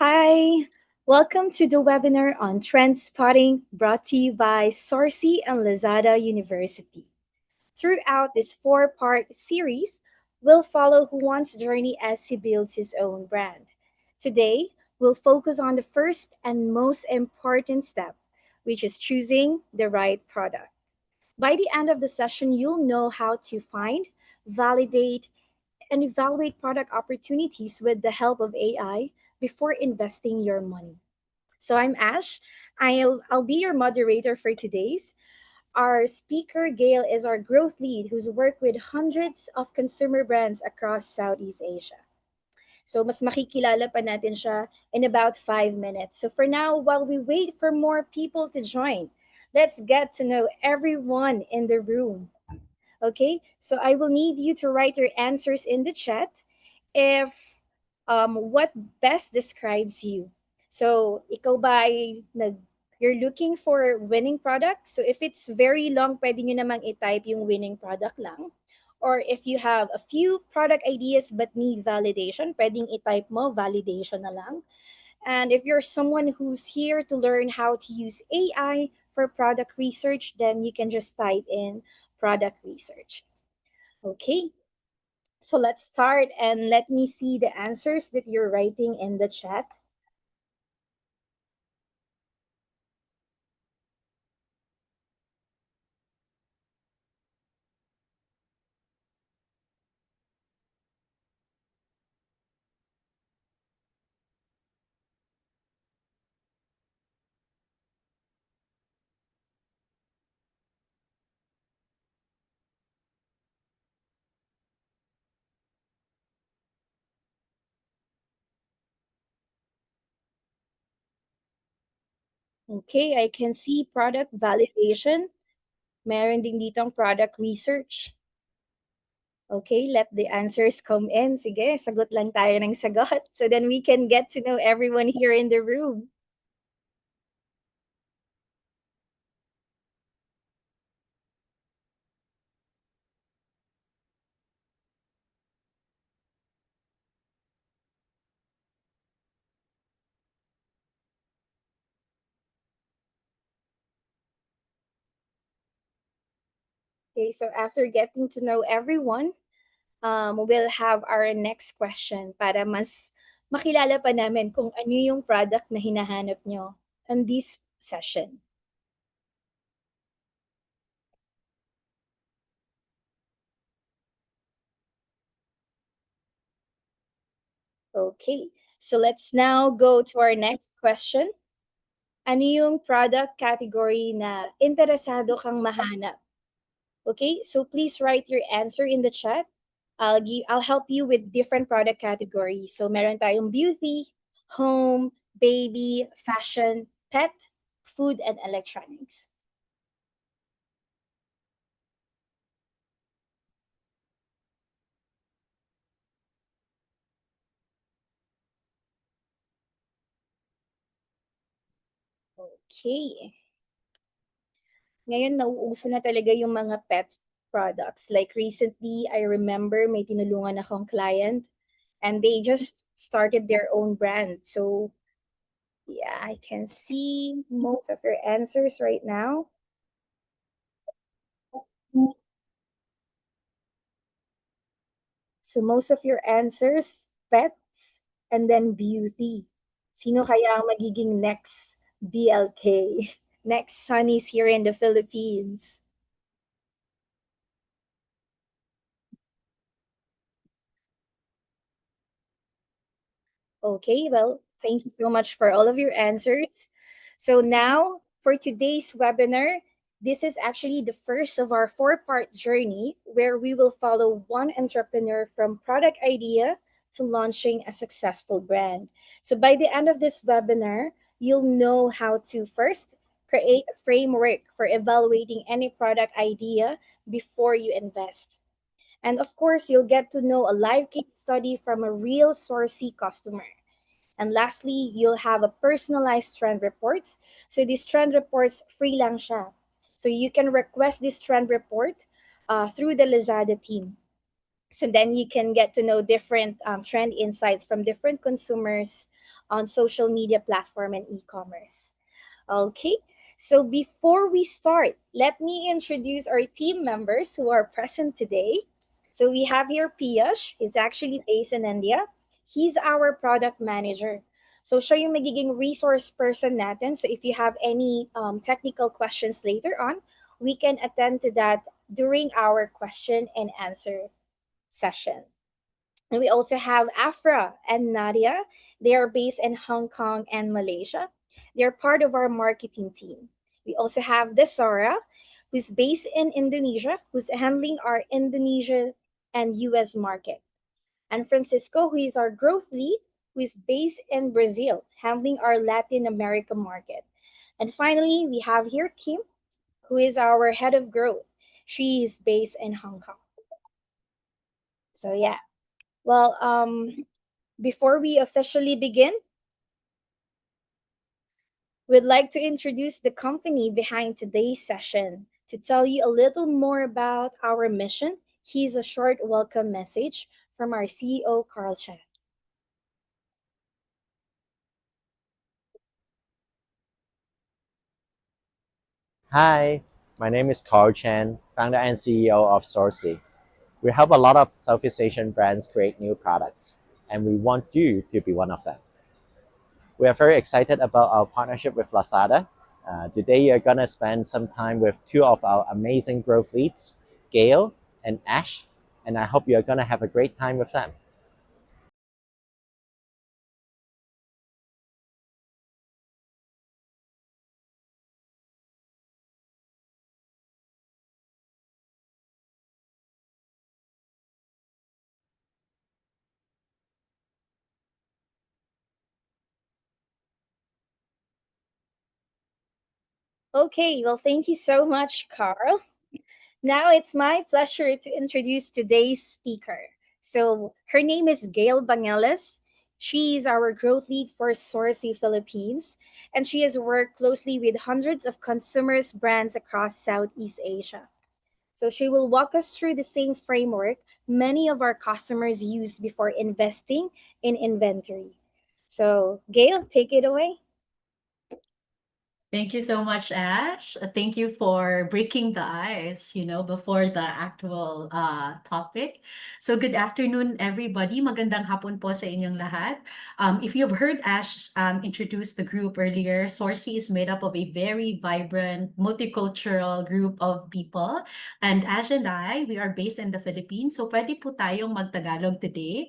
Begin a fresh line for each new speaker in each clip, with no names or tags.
Hi, welcome to the webinar on trend spotting brought to you by Sourcy and Lazada University. Throughout this four-part series, we'll follow Juan's journey as he builds his own brand. Today, we'll focus on the first and most important step, which is choosing the right product. By the end of the session, you'll know how to find, validate, and evaluate product opportunities with the help of AI before investing your money. So I'm Ash. I'll be your moderator for today's. Our speaker, Gail, is our growth lead who's worked with hundreds of consumer brands across Southeast Asia. So mas makikilala pa natin siya in about 5 minutes. So for now, while we wait for more people to join, let's get to know everyone in the room. Okay, so I will need you to write your answers in the chat if what best describes you. So, ikaw ba ay you're looking for winning product? So, if it's very long, pwede nyo namang i-type yung winning product lang. Or if you have a few product ideas but need validation, pwedeng i-type mo validation na lang. And if you're someone who's here to learn how to use AI for product research, then you can just type in product research. Okay, so let's start and let me see the answers that you're writing in the chat. Okay, I can see product validation. Meron din ditong product research. Okay, let the answers come in. Sige, sagot lang tayo ng sagot. So then we can get to know everyone here in the room. Okay, so after getting to know everyone, we'll have our next question para mas makilala pa namin kung ano yung product na hinahanap nyo on this session. Okay, so let's now go to our next question. Ano yung product category na interesado kang mahanap? Okay, so please write your answer in the chat. I'll help you with different product categories. So meron tayong beauty, home, baby, fashion, pet, food, and electronics. Okay. Ngayon, nauuso na talaga yung mga pet products. Like recently, I remember may tinulungan akong client and they just started their own brand. So, yeah, I can see most of your answers right now. So, most of your answers, pets, and then beauty. Sino kaya ang magiging next BLK? Next Sunnies here in the Philippines? Okay, well, thank you so much for all of your answers. So now, for today's webinar, this is actually the first of our four-part journey where we will follow one entrepreneur from product idea to launching a successful brand. So by the end of this webinar, you'll know how to first create a framework for evaluating any product idea before you invest. And of course, you'll get to know a live case study from a real Sourcy customer. And lastly, you'll have a personalized trend reports. So these trend reports, free lang siya. So you can request this trend report through the Lazada team. So then you can get to know different trend insights from different consumers on social media platform and e-commerce. Okay, so before we start, let me introduce our team members who are present today. So we have here Piyush. He's actually based in India. He's our product manager. So siya yung magiging resource person natin. So if you have any technical questions later on, we can attend to that during our question and answer session. And we also have Afra and Nadia. They are based in Hong Kong and Malaysia. They're part of our marketing team. We also have Desara, who's based in Indonesia, who's handling our Indonesia and US market. And Francisco, who is our growth lead, who is based in Brazil, handling our Latin America market. And finally, we have here Kim, who is our head of growth. She is based in Hong Kong. So yeah. Well, before we officially begin, we'd like to introduce the company behind today's session. To tell you a little more about our mission, here's a short welcome message from our CEO, Carl Chan.
Hi, my name is Carl Chen, founder and CEO of Sourcy. We help a lot of Southeast Asian brands create new products, and we want you to be one of them. We are very excited about our partnership with Lazada. Today, you're going to spend some time with two of our amazing growth leads, Gail and Ash, and I hope you're going to have a great time with them.
Okay, well, thank you so much, Carl. Now it's my pleasure to introduce today's speaker. So her name is Gail Bangeles. She is our growth lead for Sourcy Philippines, and she has worked closely with hundreds of consumers brands across Southeast Asia. So she will walk us through the same framework many of our customers use before investing in inventory. So Gail, take it away.
Thank you so much, Ash. Thank you for breaking the ice, before the actual topic. So good afternoon, everybody. Magandang hapon po sa inyong lahat. If you've heard Ash introduce the group earlier, Sourcy is made up of a very vibrant, multicultural group of people. And Ash and we are based in the Philippines. So pwede po tayong magtagalog today.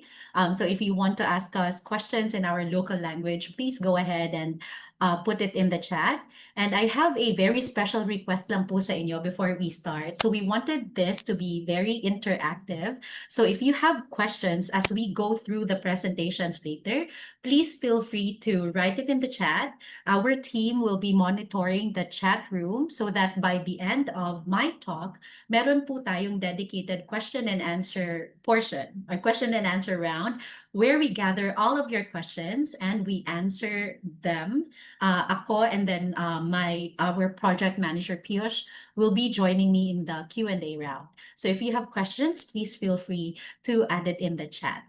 So if you want to ask us questions in our local language, please go ahead and put it in the chat. And I have a very special request lang po sa inyo before we start. So we wanted this to be very interactive. So if you have questions as we go through the presentations later, please feel free to write it in the chat. Our team will be monitoring the chat room so that by the end of my talk, meron po tayong dedicated question and answer portion or question and answer round where we gather all of your questions and we answer them. Ako and then my our project manager Piyush will be joining me in the Q&A round. So if you have questions, please feel free to add it in the chat.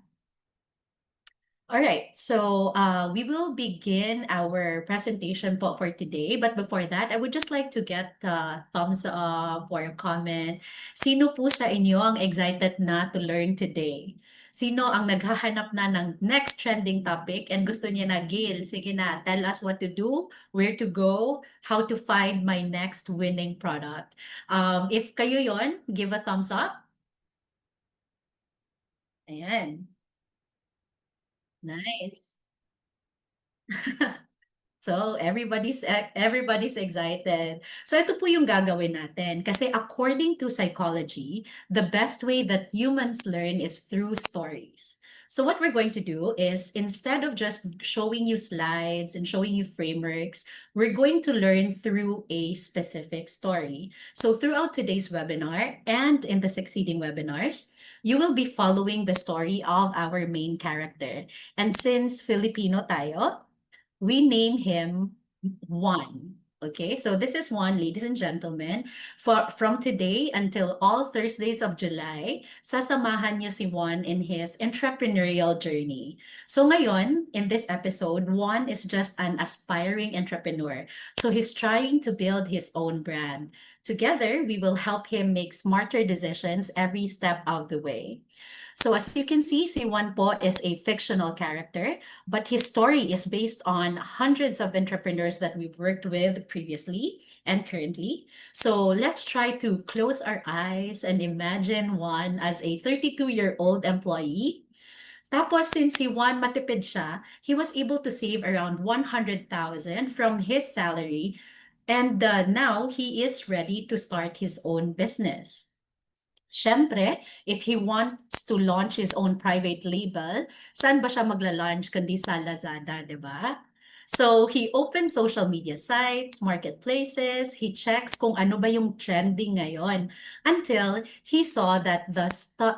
All right, so we will begin our presentation po for today. But before that, I would just like to get thumbs up or a comment. Sino po sa inyo ang excited na to learn today? Sino ang naghahanap na ng next trending topic and gusto niya na, Gil, sige na, tell us what to do, where to go, how to find my next winning product. If kayo yon, give a thumbs up. Ayan, nice. So everybody's excited. So ito po yung gagawin natin kasi according to psychology, the best way that humans learn is through stories. So what we're going to do is instead of just showing you slides and showing you frameworks, we're going to learn through a specific story. So throughout today's webinar and in the succeeding webinars, you will be following the story of our main character. And since Filipino tayo, we name him Juan. Okay, so this is Juan, ladies and gentlemen. From today until all Thursdays of July, sasamahan niyo si Juan in his entrepreneurial journey. So ngayon, in this episode, Juan is just an aspiring entrepreneur. So he's trying to build his own brand. Together, we will help him make smarter decisions every step of the way. So as you can see, si Juan po is a fictional character, but his story is based on hundreds of entrepreneurs that we've worked with previously and currently. So let's try to close our eyes and imagine Juan as a 32-year-old employee. Tapos since si Juan matipid siya, he was able to save around 100,000 from his salary, and now he is ready to start his own business. Siyempre, if he wants to launch his own private label, saan ba siya magla-launch kundi sa Lazada, di ba? So, he opens social media sites, marketplaces, he checks kung ano ba yung trending ngayon until he saw that the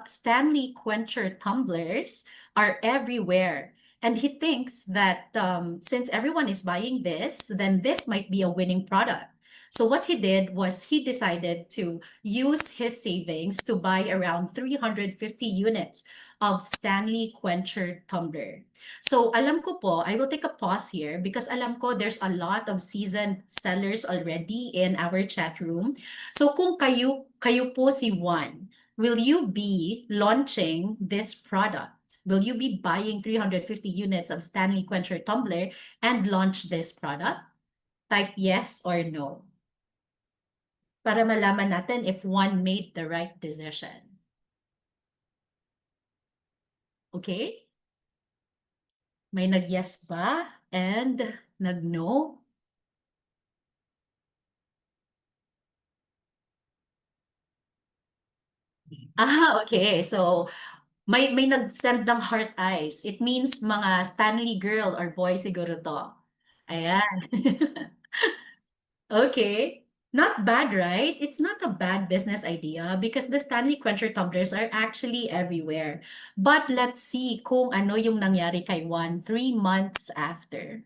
Stanley Quencher tumblers are everywhere. And he thinks that since everyone is buying this, then this might be a winning product. So what he did was he decided to use his savings to buy around 350 units of Stanley Quencher tumbler. So alam ko po, I will take a pause here because alam ko there's a lot of seasoned sellers already in our chat room. So kung kayo po si Juan, will you be launching this product? Will you be buying 350 units of Stanley Quencher tumbler and launch this product? Type yes or no para malaman natin if one made the right decision. Okay? May nag-yes ba? And nag-no? Okay. So, may nag-send ng heart eyes. It means mga Stanley girl or boy siguro to. Ayan. Okay. Not bad, right? It's not a bad business idea because the Stanley Quencher tumblers are actually everywhere. But let's see kung ano yung nangyari kay Juan 3 months after.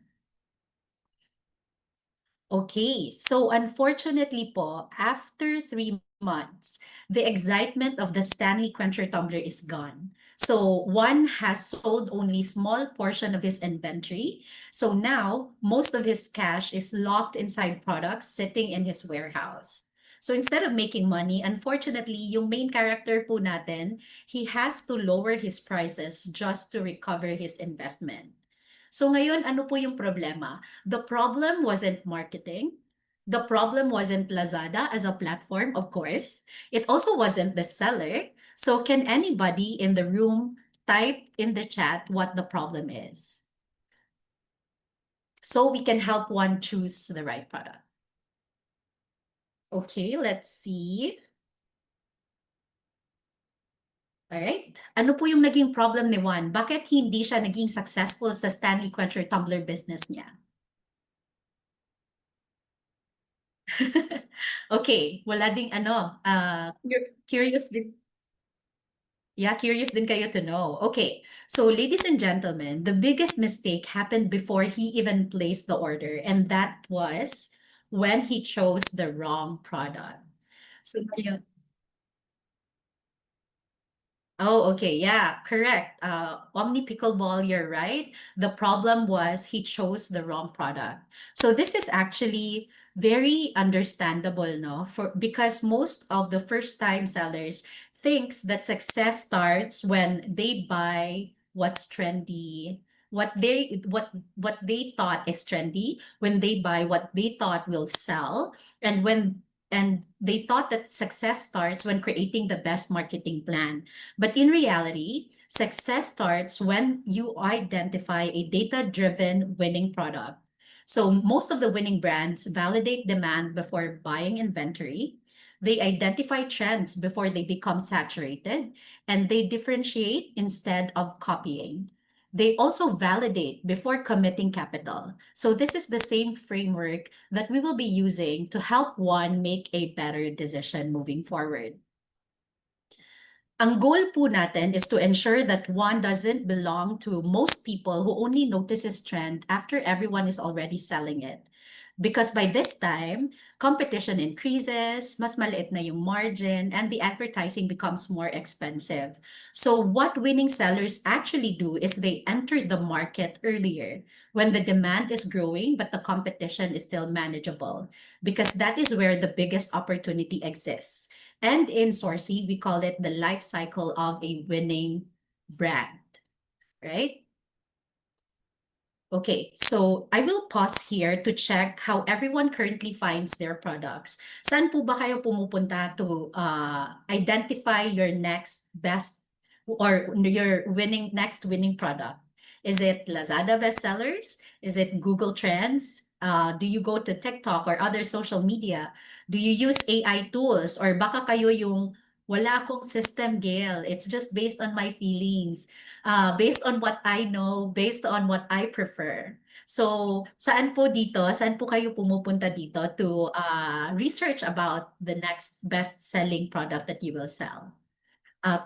Okay, so unfortunately po, after 3 months, the excitement of the Stanley Quencher tumbler is gone. So one has sold only small portion of his inventory. So now most of his cash is locked inside products sitting in his warehouse. So instead of making money, unfortunately, yung main character po natin, he has to lower his prices just to recover his investment. So ngayon, ano po yung problema? The problem wasn't marketing. The problem wasn't Lazada as a platform, of course. It also wasn't the seller. So can anybody in the room type in the chat what the problem is? So we can help one choose the right product. Okay, let's see. Alright. Ano po yung naging problem ni Juan? Bakit hindi siya naging successful sa Stanley Quencher tumbler business niya? Okay, wala ding ano, curious din. Yeah, curious din kayo to know. Okay, so ladies and gentlemen, the biggest mistake happened before he even placed the order, and that was when he chose the wrong product. So ngayon, oh, okay. Yeah, correct. Omni Pickleball, you're right. The problem was he chose the wrong product. So this is actually very understandable, no? For because most of the first-time sellers thinks that success starts when they buy what's trendy, what they thought is trendy, when they buy what they thought will sell, and they thought that success starts when creating the best marketing plan. But in reality, success starts when you identify a data-driven winning product. So most of the winning brands validate demand before buying inventory. They identify trends before they become saturated, and they differentiate instead of copying. They also validate before committing capital. So this is the same framework that we will be using to help one make a better decision moving forward. Ang goal po natin is to ensure that one doesn't belong to most people who only notices trend after everyone is already selling it. Because by this time, competition increases, mas maliit na yung margin, and the advertising becomes more expensive. So what winning sellers actually do is they enter the market earlier when the demand is growing, but the competition is still manageable, because that is where the biggest opportunity exists. And in Sourcy, we call it the life cycle of a winning brand, right? Okay, so I will pause here to check how everyone currently finds their products. Saan po ba kayo pumupunta to identify your next best or your next winning product? Is it Lazada bestsellers? Is it Google Trends? Do you go to TikTok or other social media? Do you use AI tools? Or baka kayo yung wala akong system, Gail. It's just based on my feelings, based on what I know, based on what I prefer. So, saan po kayo pumupunta dito to research about the next best-selling product that you will sell?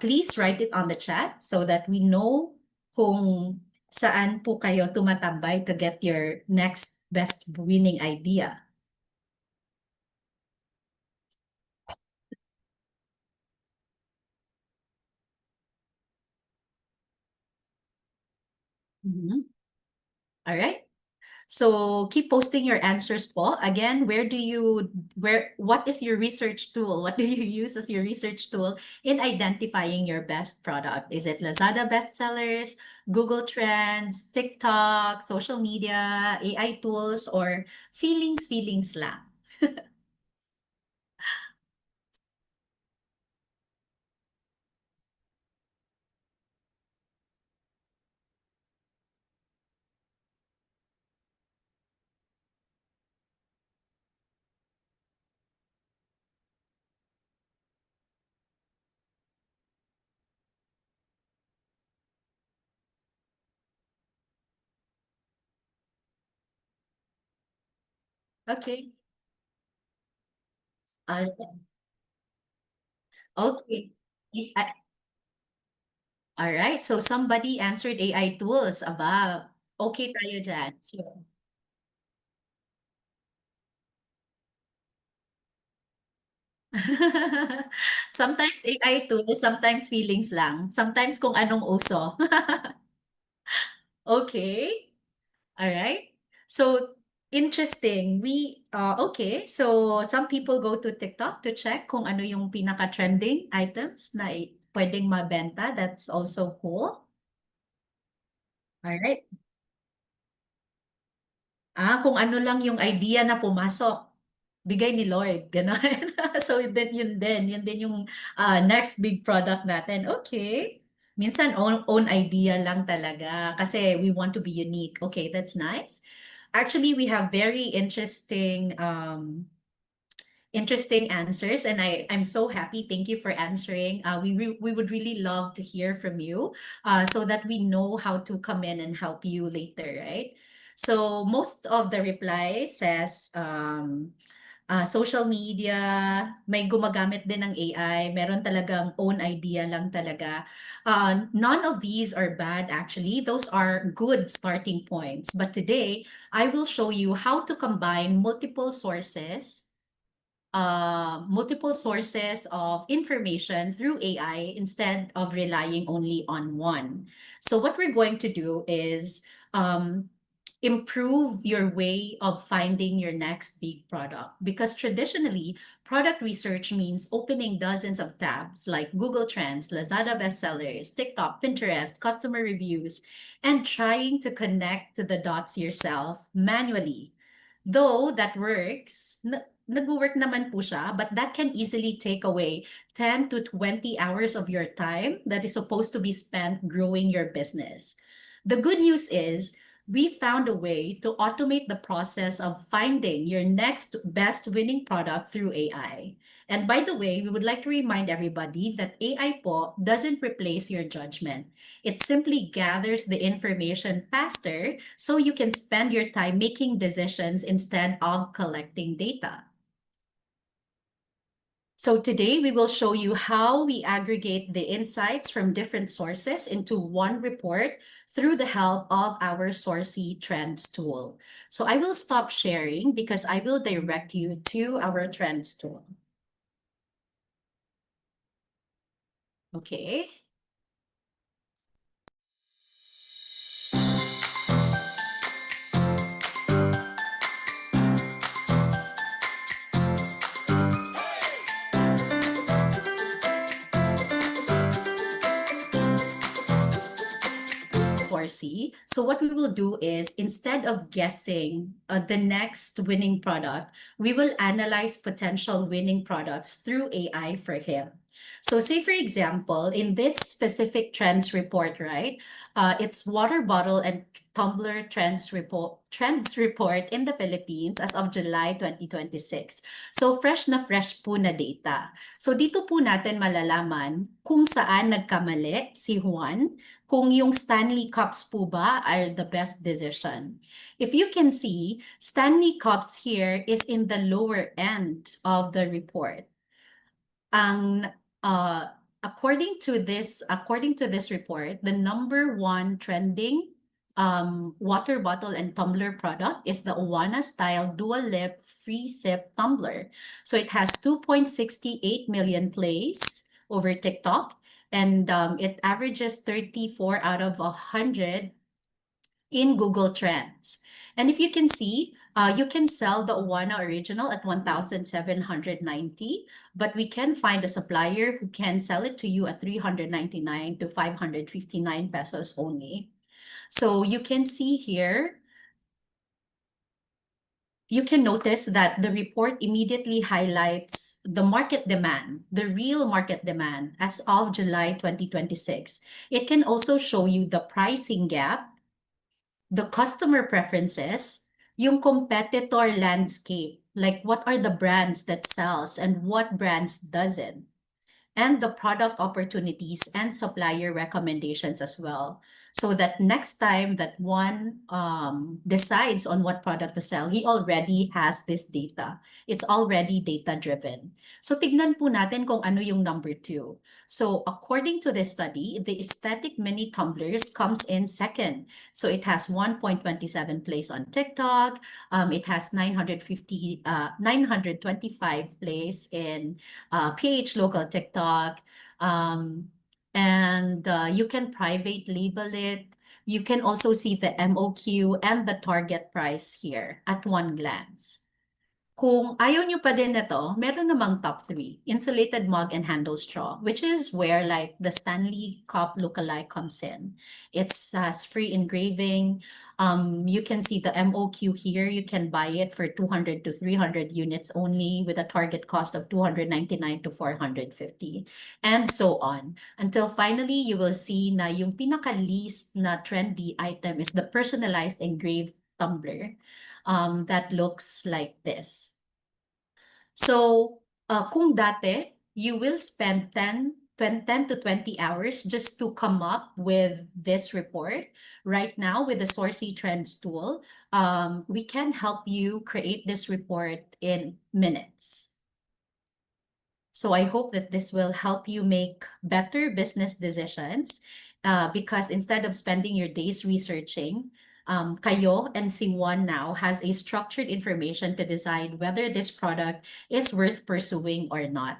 Please write it on the chat so that we know kung saan po kayo tumatambay to get your next best winning idea. Mhm. All right. So keep posting your answers po. Again, what is your research tool? What do you use as your research tool in identifying your best product? Is it Lazada bestsellers, Google Trends, TikTok, social media, AI tools, or feelings lang? Okay. Uh, okay. All right. So somebody answered AI tools. Aba, okay tayo dyan. So, sometimes AI tools, sometimes feelings lang. Sometimes kung anong uso. Okay. All right. So interesting. Okay. So some people go to TikTok to check kung ano yung pinaka-trending items na pwedeng mabenta. That's also cool. All right. Kung ano lang yung idea na pumasok, bigay ni Lord, gano'n. So yun din yung next big product natin. Okay. Minsan own idea lang talaga kasi we want to be unique. Okay, that's nice. Actually, we have very interesting answers, and I'm so happy. Thank you for answering. We would really love to hear from you, so that we know how to come in and help you later, right? So most of the reply says social media, may gumagamit din ng AI, meron talagang own idea lang talaga. None of these are bad actually. Those are good starting points. But today, I will show you how to combine multiple sources of information through AI instead of relying only on one. So what we're going to do is improve your way of finding your next big product, because traditionally product research means opening dozens of tabs like Google Trends, Lazada bestsellers, TikTok, Pinterest, customer reviews, and trying to connect to the dots yourself manually. Though that works, nag-work naman po siya, but that can easily take away 10 to 20 hours of your time that is supposed to be spent growing your business. The good news is we found a way to automate the process of finding your next best winning product through AI. And by the way, we would like to remind everybody that AI po doesn't replace your judgment. It simply gathers the information faster so you can spend your time making decisions instead of collecting data. So today we will show you how we aggregate the insights from different sources into one report through the help of our Sourcy Trends tool. So I will stop sharing because I will direct you to our Trends tool. Okay. Sourcy. So what we will do is instead of guessing the next winning product, we will analyze potential winning products through AI for him. So say for example, in this specific trends report, right? It's water bottle and tumbler trends report in the Philippines as of July 2026. So fresh po na data. So dito po natin malalaman kung saan nagkamali si Juan, kung yung Stanley Cups po ba are the best decision. If you can see, Stanley Cups here is in the lower end of the report. Ang according to this report, the number one trending water bottle and tumbler product is the Owana style dual lip free sip tumbler. So it has 2.68 million plays over TikTok, and it averages 34 out of 100 in Google Trends. And if you can see, you can sell the Owana original at 1,790, but we can find a supplier who can sell it to you at 399 to 559 pesos only. So you can see here, you can notice that the report immediately highlights the market demand, the real market demand as of July 2026. It can also show you the pricing gap, the customer preferences, yung competitor landscape, like what are the brands that sells and what brands doesn't, and the product opportunities and supplier recommendations as well. So that next time that one decides on what product to sell, he already has this data. It's already data driven. So tignan po natin kung ano yung number two. So according to this study, the aesthetic mini tumblers comes in second. So it has 1.27 plays on TikTok. It has 925 plays in PH local TikTok. And you can private label it. You can also see the MOQ and the target price here at one glance. Kung ayaw nyo pa din nito, meron namang top 3, insulated mug and handle straw, which is where like the Stanley Cup lookalike comes in. It has free engraving. You can see the MOQ here. You can buy it for 200 to 300 units only with a target cost of 299 to 450, and so on. Until finally, you will see na yung pinaka-least na trendy item is the personalized engraved tumbler that looks like this. So, kung dati, you will spend 10 to 20 hours just to come up with this report. Right now, with the Sourcy Trends tool, we can help you create this report in minutes. So I hope that this will help you make better business decisions, because instead of spending your days researching, kayo and si Juan now has a structured information to decide whether this product is worth pursuing or not.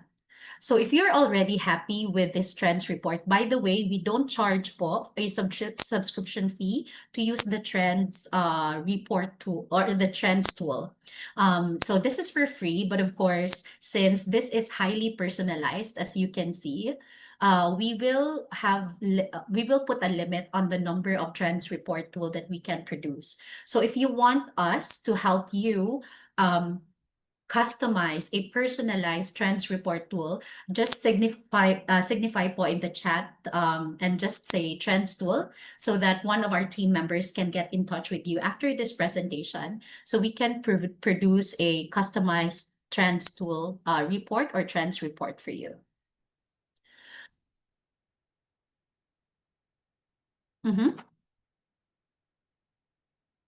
So if you're already happy with this trends report, by the way, we don't charge po a subscription fee to use the trends report tool or the trends tool. So this is for free, but of course, since this is highly personalized, as you can see, we will put a limit on the number of trends report tool that we can produce. So if you want us to help you customize a personalized trends report tool, just signify po in the chat and just say trends tool so that one of our team members can get in touch with you after this presentation so we can produce a customized trends tool report or trends report for you.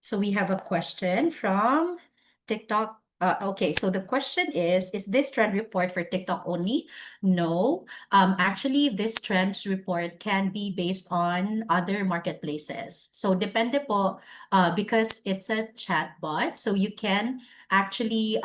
So we have a question from TikTok Okay, so the question is this trend report for TikTok only? No. Actually, this trends report can be based on other marketplaces. So depende po, because it's a chatbot, so you can actually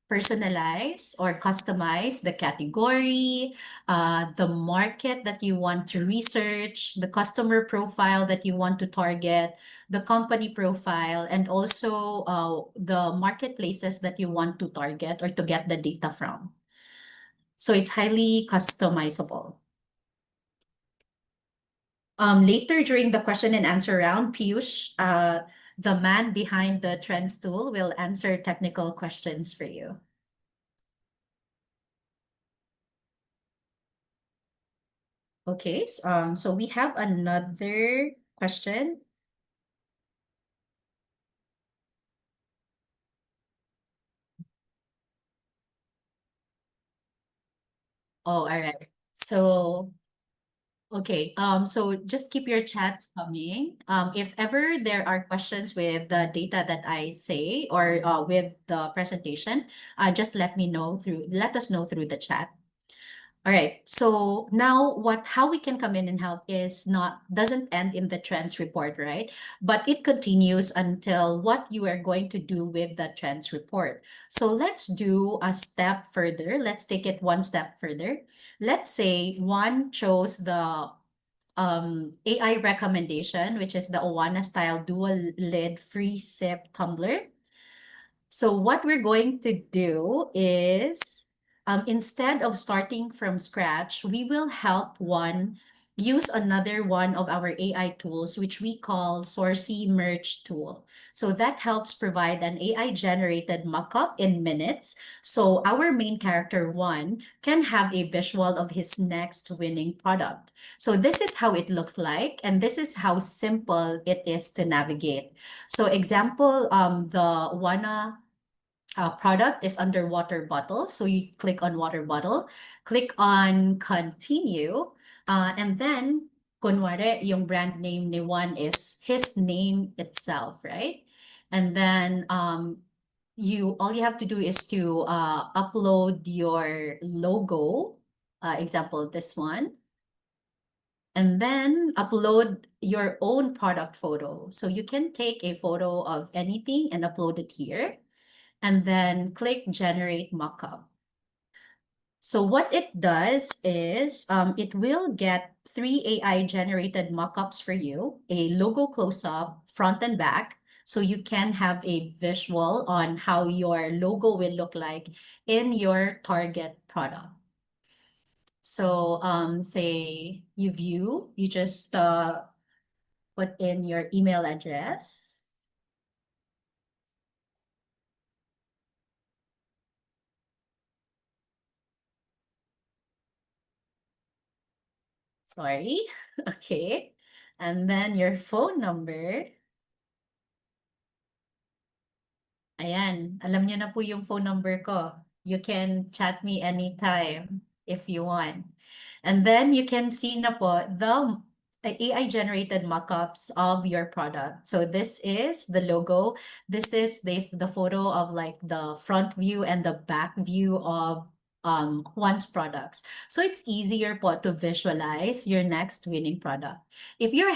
personalize or customize the category, the market that you want to research, the customer profile that you want to target, the company profile, and also the marketplaces that you want to target or to get the data from. So it's highly customizable. Later during the question and answer round, Piyush, the man behind the trends tool, will answer technical questions for you. Okay, so we have another question. Oh, all right. So okay, so just keep your chats coming. If ever there are questions with the data that I say or with the presentation, just let us know through the chat. All right. So now how we can come in and help is not doesn't end in the trends report, right? But it continues until what you are going to do with the trends report. So let's do a step further. Let's take it one step further. Let's say one chose the AI recommendation, which is the Owana style dual lid free sip tumbler. So what we're going to do is, instead of starting from scratch, we will help one use another one of our AI tools, which we call Sourcy Merge tool. So that helps provide an AI generated mockup in minutes. So our main character one can have a visual of his next winning product. So this is how it looks like, and this is how simple it is to navigate. So example, the Wana product is under water bottle. So you click on water bottle, click on continue, and then kunwari, yung brand name ni Juan is his name itself, right? And then all you have to do is to upload your logo, example, this one, and then upload your own product photo. So you can take a photo of anything and upload it here, and then click generate mockup. So what it does is it will get 3 AI generated mockups for you, a logo close-up, front and back, so you can have a visual on how your logo will look like in your target product. So say you just put in your email address. Sorry. Okay. And then your phone number. Ayan, alam niyo na po yung phone number ko. You can chat me anytime if you want. And then you can see na po the AI-generated mockups of your product. So this is the logo. This is the photo of like the front view and the back view of Juan's products. So it's easier po to visualize your next winning product. If you're